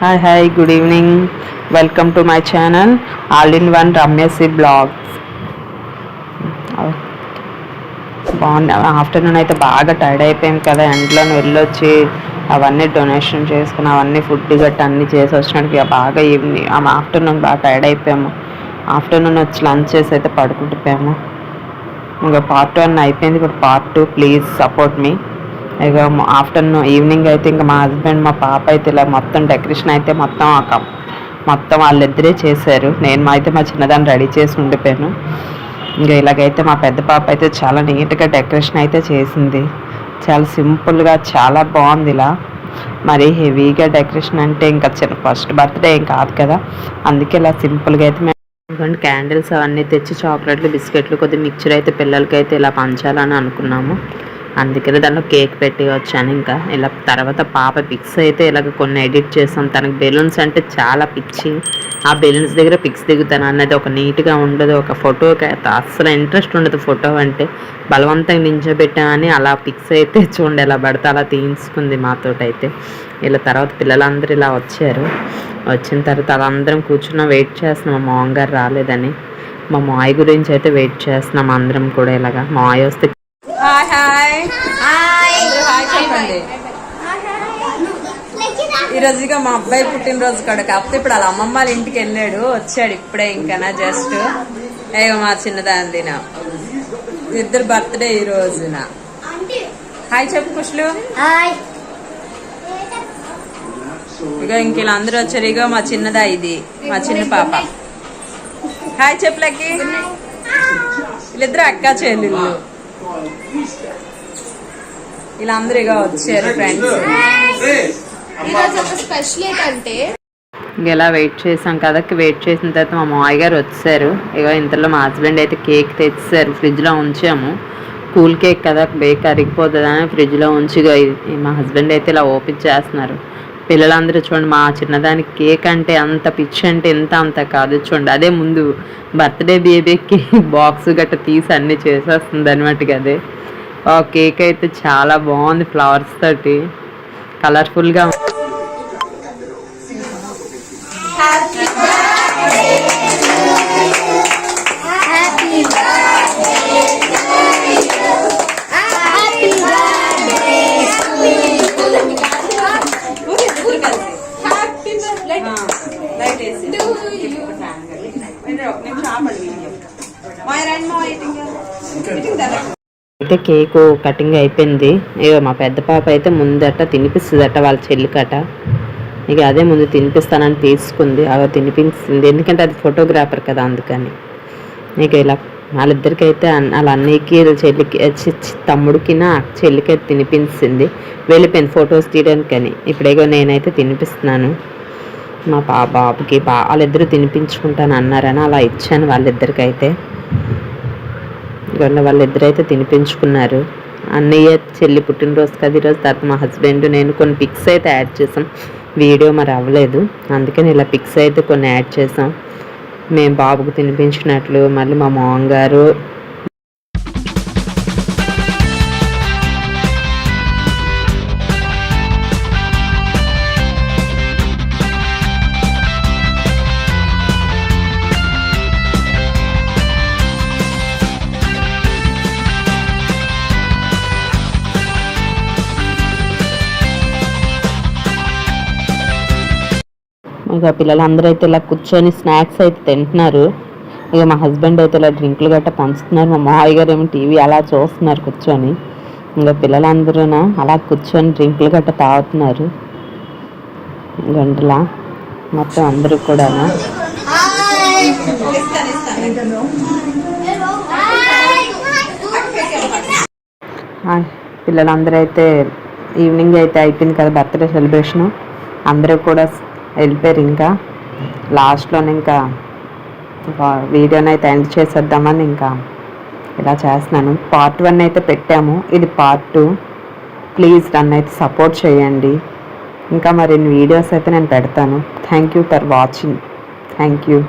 Hi, good evening. Welcome to my channel, All in One Ramyasi Blogs. బాగుంది. Afternoon అయితే బాగా tired అయిపోయాం కదా, ఎండ్లో వెళ్ళొచ్చి అవన్నీ డొనేషన్ చేసుకుని అవన్నీ ఫుడ్ గట్ట అన్నీ చేసి వచ్చినట్టుగా బాగా ఈవినింగ్ ఆఫ్టర్నూన్ బాగా టైర్డ్ అయిపోయాము. ఆఫ్టర్నూన్ వచ్చి లంచ్ చేసి అయితే పడుకుంటుపోయాము. ఇంకా పార్ట్ 1 అయిపోయింది, ఇప్పుడు పార్ట్ 2 ప్లీజ్ సపోర్ట్ మీ. ఇక ఆఫ్టర్నూన్ ఈవినింగ్ అయితే ఇంకా మా హస్బెండ్ మా పాప అయితే ఇలా మొత్తం డెకరేషన్ అయితే మొత్తం వాళ్ళిద్దరే చేశారు. నేను అయితే మా చిన్నదాన్ని రెడీ చేసి ఉండిపోయాను. ఇంకా ఇలాగైతే మా పెద్ద పాప అయితే చాలా నీట్గా డెకరేషన్ అయితే చేసింది. చాలా సింపుల్గా చాలా బాగుంది. ఇలా మరి హెవీగా డెకరేషన్ అంటే ఇంకా ఫస్ట్ బర్త్డే ఏం కాదు కదా, అందుకే ఇలా సింపుల్గా అయితే మేము క్యాండిల్స్ అవన్నీ తెచ్చి చాక్లెట్లు బిస్కెట్లు కొద్దిగా మిక్చర్ అయితే పిల్లలకి అయితే ఇలా పంచాలని అనుకున్నాము. అందుకని దాంట్లో కేక్ పెట్టి వచ్చాను. ఇంకా ఇలా తర్వాత పాప పిక్స్ అయితే ఇలాగ కొన్ని ఎడిట్ చేసాం. తనకు బెలూన్స్ అంటే చాలా పిచ్చి. ఆ బెలూన్స్ దగ్గర పిక్స్ దిగుతాను అన్నది ఒక నీట్గా ఉండదు. ఒక ఫోటోకి అయితే అస్సలు ఇంట్రెస్ట్ ఉండదు. ఫోటో అంటే బలవంతంగా నించోబెట్టామని అలా పిక్స్ అయితే చూడండి ఎలా పడితే అలా తీసుకుంది మాతోటైతే. ఇలా తర్వాత పిల్లలందరూ ఇలా వచ్చారు. వచ్చిన తర్వాత వాళ్ళందరం కూర్చున్నాం, వెయిట్ చేస్తున్నాం. మా మామగారు రాలేదని మా మాయ గురించి అయితే వెయిట్ చేస్తున్నాం అందరం కూడా. ఇలాగా మాయ వస్తే హాయ్ హాయ్ హాయ్ చెప్పండి. ఈరోజు ఇక మా అబ్బాయి పుట్టినరోజు కాడ, కాకపోతే ఇప్పుడు వాళ్ళ అమ్మమ్మ వాళ్ళ ఇంటికి వెళ్ళాడు, వచ్చాడు ఇప్పుడే. ఇంకా జస్ట్ ఏగో మా చిన్నదాని దిన ఇద్దరు బర్త్డే ఈ రోజున. హాయ్ చెప్పు కుషులు. ఇగో ఇంక ఇలా అందరూ వచ్చారు. ఇగో మా చిన్నదా, ఇది మా చిన్న పాప. హాయ్ చెప్పులకి. వీళ్ళిద్దరు అక్క చెల్లెళ్ళు. ఇలా అందరూ ఇక వచ్చారు ఫ్రెండ్స్. స్పెషల్ ఏంటంటే ఇలా వెయిట్ చేసాం కదా, వెయిట్ చేసిన తర్వాత మా మామయ్య గారు వచ్చారు. ఇక ఇంతలో మా హస్బెండ్ అయితే కేక్ తెచ్చారు. ఫ్రిడ్జ్లో ఉంచాము. కూల్ కేక్ కదా, బేక్ కరిగిపోతుందని ఫ్రిడ్జ్లో ఉంచి మా హస్బెండ్ అయితే ఇలా ఓపెన్ చేస్తున్నారు. పిల్లలందరూ చూడండి, మా చిన్నదానికి కేక్ అంటే అంత పిచ్చి అంటే అంత కాదు. చూడండి అదే ముందు బర్త్డే బేబీకి బాక్స్ గట్ట తీసి అన్నీ చేసేస్తుంది అనమాట. అదే ఆ కేక్ అయితే చాలా బాగుంది, ఫ్లవర్స్ తోటి కలర్ఫుల్గా. అయితే కేకు కటింగ్ అయిపోయింది. ఇక మా పెద్ద పాప అయితే ముందట తినిపిస్తుందట వాళ్ళ చెల్లికట. ఇక అదే ముందు తినిపిస్తానని తీసుకుంది. అలా తినిపించింది, ఎందుకంటే అది ఫోటోగ్రాఫర్ కదా అందుకని. ఇక ఇలా వాళ్ళిద్దరికి అయితే వాళ్ళ అన్నయ్యకి చెల్లికి తమ్ముడికి చెల్లికి అయితే తినిపించింది. వెళ్ళిపోయింది ఫొటోస్ తీయడానికని. ఇప్పుడేగో నేనైతే తినిపిస్తున్నాను మా బాబుకి. వాళ్ళిద్దరూ తినిపించుకుంటాను అన్నారని అలా ఇచ్చాను వాళ్ళిద్దరికైతే. వాళ్ళిద్దరైతే తినిపించుకున్నారు. అన్నయ్య చెల్లి పుట్టినరోజు కదా ఈరోజు. తర్వాత మా హస్బెండ్ నేను కొన్ని పిక్స్ అయితే యాడ్ చేసాం. వీడియో మరి అవ్వలేదు, అందుకని ఇలా పిక్స్ అయితే కొన్ని యాడ్ చేసాం. మేము బాబుకు తినిపించినట్లు. మళ్ళీ మా మామగారు ఇక పిల్లలందరూ అయితే ఇలా కూర్చొని స్నాక్స్ అయితే తింటున్నారు. ఇక మా హస్బెండ్ అయితే ఇలా డ్రింకులు గట్ట పంచుతున్నారు. మా మామయ్య గారు ఏమో టీవీ అలా చూస్తున్నారు కూర్చొని. ఇంకా పిల్లలందరూ అలా కూర్చొని డ్రింకులు గట్ట తాగుతున్నారు. గంటలా మొత్తం అందరూ కూడా పిల్లలందరూ అయితే ఈవినింగ్ అయితే అయిపోయింది కదా బర్త్డే సెలబ్రేషను. అందరూ కూడా వెళ్ళిపోయారు. ఇంకా లాస్ట్లోనే ఇంకా వీడియోని అయితే ఎండ్ చేసేద్దామని ఇంకా ఇలా చేస్తున్నాను. పార్ట్ 1 అయితే పెట్టాము, ఇది పార్ట్ 2. ప్లీజ్ నన్ను అయితే సపోర్ట్ చేయండి. ఇంకా మరిన్ని వీడియోస్ అయితే నేను పెడతాను. Thank you for watching. Thank you.